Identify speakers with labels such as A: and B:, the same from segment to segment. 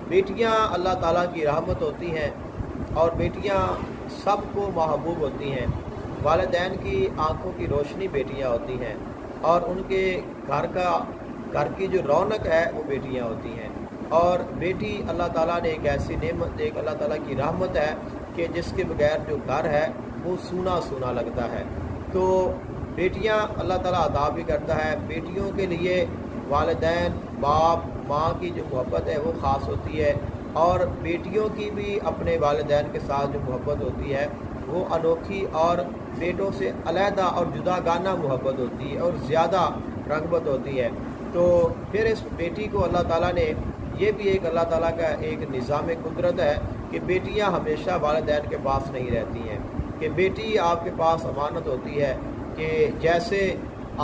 A: بیٹیاں اللہ تعالیٰ کی رحمت ہوتی ہیں اور بیٹیاں سب کو محبوب ہوتی ہیں۔ والدین کی آنکھوں کی روشنی بیٹیاں ہوتی ہیں اور ان کے گھر کی جو رونق ہے وہ بیٹیاں ہوتی ہیں۔ اور بیٹی اللہ تعالیٰ نے ایک ایسی نعمت، ایک اللہ تعالیٰ کی رحمت ہے کہ جس کے بغیر جو گھر ہے وہ سونا سونا لگتا ہے۔ تو بیٹیاں اللہ تعالیٰ عطا بھی کرتا ہے۔ بیٹیوں کے لیے والدین، باپ، ماں کی جو محبت ہے وہ خاص ہوتی ہے، اور بیٹیوں کی بھی اپنے والدین کے ساتھ جو محبت ہوتی ہے وہ انوکھی اور بیٹوں سے علیحدہ اور جداگانہ محبت ہوتی ہے اور زیادہ رغبت ہوتی ہے۔ تو پھر اس بیٹی کو اللہ تعالیٰ نے، یہ بھی ایک اللہ تعالیٰ کا ایک نظام قدرت ہے کہ بیٹیاں ہمیشہ والدین کے پاس نہیں رہتی ہیں، کہ بیٹی آپ کے پاس امانت ہوتی ہے کہ جیسے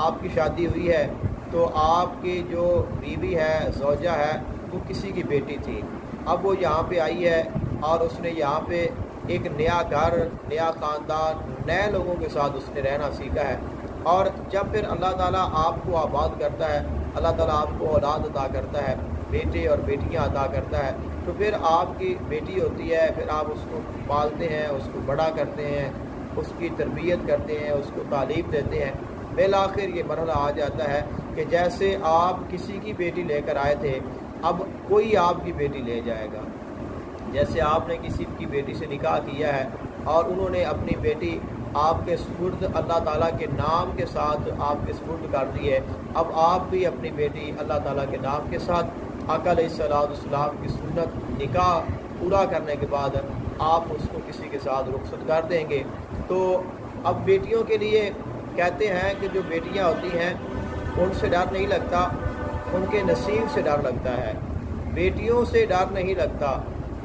A: آپ کی شادی ہوئی ہے تو آپ کی جو بیوی ہے، زوجہ ہے، وہ کسی کی بیٹی تھی، اب وہ یہاں پہ آئی ہے اور اس نے یہاں پہ ایک نیا گھر، نیا خاندان، نئے لوگوں کے ساتھ اس نے رہنا سیکھا ہے۔ اور جب پھر اللہ تعالیٰ آپ کو آباد کرتا ہے، اللہ تعالیٰ آپ کو اولاد عطا کرتا ہے، بیٹے اور بیٹیاں عطا کرتا ہے، تو پھر آپ کی بیٹی ہوتی ہے، پھر آپ اس کو پالتے ہیں، اس کو بڑا کرتے ہیں، اس کی تربیت کرتے ہیں، اس کو تعلیم دیتے ہیں۔ بالآخر یہ مرحلہ آ جاتا ہے کہ جیسے آپ کسی کی بیٹی لے کر آئے تھے، اب کوئی آپ کی بیٹی لے جائے گا۔ جیسے آپ نے کسی کی بیٹی سے نکاح کیا ہے اور انہوں نے اپنی بیٹی آپ کے سپرد اللہ تعالیٰ کے نام کے ساتھ آپ کے سپرد کر دی ہے، اب آپ بھی اپنی بیٹی اللہ تعالیٰ کے نام کے ساتھ آقا علیہ السلام کی سنت نکاح پورا کرنے کے بعد آپ اس کو کسی کے ساتھ رخصت کر دیں گے۔ تو اب بیٹیوں کے لیے کہتے ہیں کہ جو بیٹیاں ہوتی ہیں ان سے ڈر نہیں لگتا، ان کے نصیب سے ڈر لگتا ہے۔ بیٹیوں سے ڈر نہیں لگتا،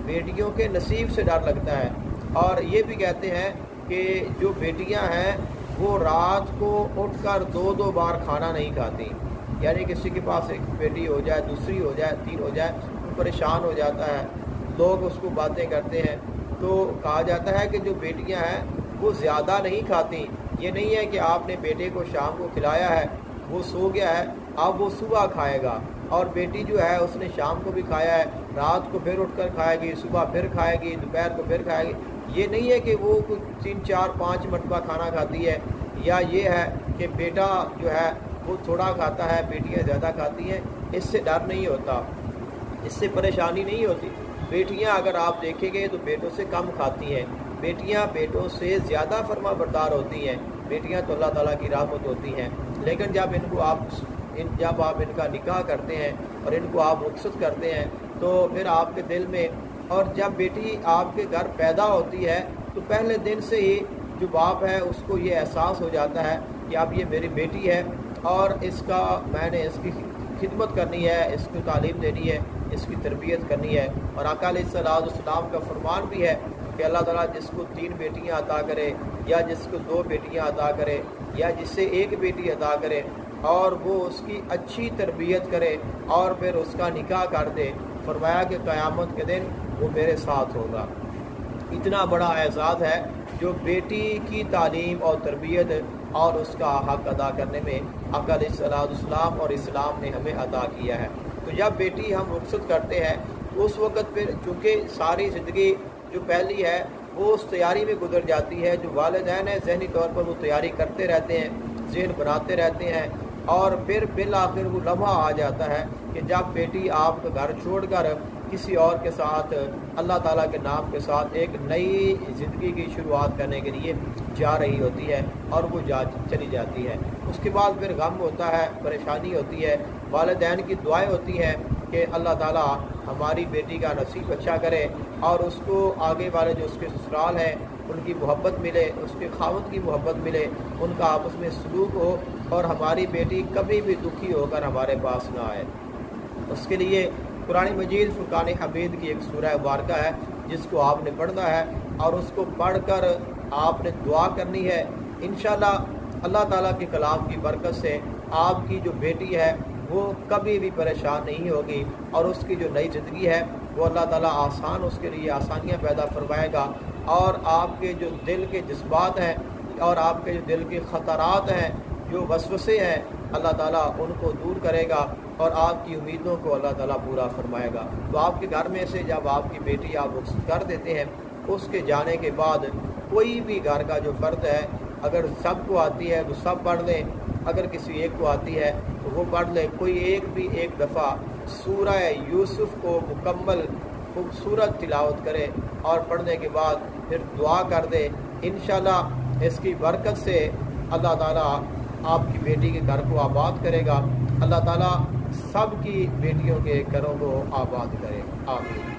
A: بیٹیوں کے نصیب سے ڈر لگتا ہے۔ اور یہ بھی کہتے ہیں کہ جو بیٹیاں ہیں وہ رات کو اٹھ کر دو دو بار کھانا نہیں کھاتی، یعنی کسی کے پاس ایک بیٹی ہو جائے، دوسری ہو جائے، تین ہو جائے، وہ پریشان ہو جاتا ہے، لوگ اس کو باتیں کرتے ہیں۔ تو کہا جاتا ہے کہ جو بیٹیاں ہیں وہ زیادہ نہیں کھاتی، یہ نہیں ہے کہ آپ نے بیٹے کو شام کو کھلایا ہے، وہ سو گیا ہے، اب وہ صبح کھائے گا، اور بیٹی جو ہے اس نے شام کو بھی کھایا ہے، رات کو پھر اٹھ کر کھائے گی، صبح پھر کھائے گی، دوپہر کو پھر کھائے گی۔ یہ نہیں ہے کہ وہ کچھ 3 4 5 مرتبہ کھانا کھاتی ہے، یا یہ ہے کہ بیٹا جو ہے وہ تھوڑا کھاتا ہے، بیٹیاں زیادہ کھاتی ہیں۔ اس سے ڈر نہیں ہوتا، اس سے پریشانی نہیں ہوتی۔ بیٹیاں اگر آپ دیکھیں گے تو بیٹوں سے کم کھاتی ہیں، بیٹیاں بیٹوں سے زیادہ فرما بردار ہوتی ہیں۔ بیٹیاں تو اللہ تعالیٰ کی رحمت ہوتی ہیں، لیکن جب آپ ان کا نکاح کرتے ہیں اور ان کو آپ رخصت کرتے ہیں تو پھر آپ کے دل میں، اور جب بیٹی آپ کے گھر پیدا ہوتی ہے تو پہلے دن سے ہی جو باپ ہے اس کو یہ احساس ہو جاتا ہے کہ اب یہ میری بیٹی ہے اور میں نے اس کی خدمت کرنی ہے، اس کو تعلیم دینی ہے، اس کی تربیت کرنی ہے۔ اور آقا علیہ السلام کا فرمان بھی ہے کہ اللہ تعالیٰ جس کو 3 بیٹیاں عطا کرے، یا جس کو 2 بیٹیاں عطا کرے، یا جس سے 1 بیٹی عطا کرے اور وہ اس کی اچھی تربیت کرے اور پھر اس کا نکاح کر دے، فرمایا کہ قیامت کے دن وہ میرے ساتھ ہوگا۔ اتنا بڑا اعزاز ہے جو بیٹی کی تعلیم اور تربیت اور اس کا حق ادا کرنے میں آقا علیہ السلام اور اسلام نے ہمیں عطا کیا ہے۔ تو جب بیٹی ہم رخصت کرتے ہیں تو اس وقت پھر چونکہ ساری زندگی جو پہلی ہے وہ اس تیاری میں گزر جاتی ہے، جو والدین ہیں ذہنی طور پر وہ تیاری کرتے رہتے ہیں، ذہن بناتے رہتے ہیں، اور پھر بالآخر وہ لمحہ آ جاتا ہے کہ جب بیٹی آپ کا گھر چھوڑ کر کسی اور کے ساتھ اللہ تعالیٰ کے نام کے ساتھ ایک نئی زندگی کی شروعات کرنے کے لیے جا رہی ہوتی ہے اور وہ چلی جاتی ہے۔ اس کے بعد پھر غم ہوتا ہے، پریشانی ہوتی ہے، والدین کی دعائیں ہوتی ہیں کہ اللہ تعالیٰ ہماری بیٹی کا نصیب اچھا کرے اور اس کو آگے والے جو اس کے سسرال ہیں ان کی محبت ملے، اس کے خاوند کی محبت ملے، ان کا آپس میں سلوک ہو، اور ہماری بیٹی کبھی بھی دکھی ہو کر ہمارے پاس نہ آئے۔ اس کے لیے قرآن مجید فرقان حمید کی ایک سورہ مبارکہ ہے جس کو آپ نے پڑھنا ہے، اور اس کو پڑھ کر آپ نے دعا کرنی ہے۔ انشاءاللہ اللہ تعالیٰ کے کلام کی برکت سے آپ کی جو بیٹی ہے وہ کبھی بھی پریشان نہیں ہوگی، اور اس کی جو نئی زندگی ہے وہ اللہ تعالیٰ آسان، اس کے لیے آسانیاں پیدا فرمائے گا، اور آپ کے جو دل کے جذبات ہیں اور آپ کے جو دل کے خطرات ہیں، جو وسوسے ہیں، اللہ تعالیٰ ان کو دور کرے گا، اور آپ کی امیدوں کو اللہ تعالیٰ پورا فرمائے گا۔ تو آپ کے گھر میں سے جب آپ کی بیٹی آپ رخصت کر دیتے ہیں، اس کے جانے کے بعد کوئی بھی گھر کا جو فرد ہے، اگر سب کو آتی ہے تو سب پڑھ لیں، اگر کسی ایک کو آتی ہے تو وہ پڑھ لے۔ کوئی ایک دفعہ سورہ یوسف کو مکمل خوبصورت تلاوت کرے اور پڑھنے کے بعد پھر دعا کر دے، انشاءاللہ اس کی برکت سے اللہ تعالیٰ آپ کی بیٹی کے گھر کو آباد کرے گا۔ اللہ تعالیٰ سب کی بیٹیوں کے گھروں کو آباد کرے، آمین۔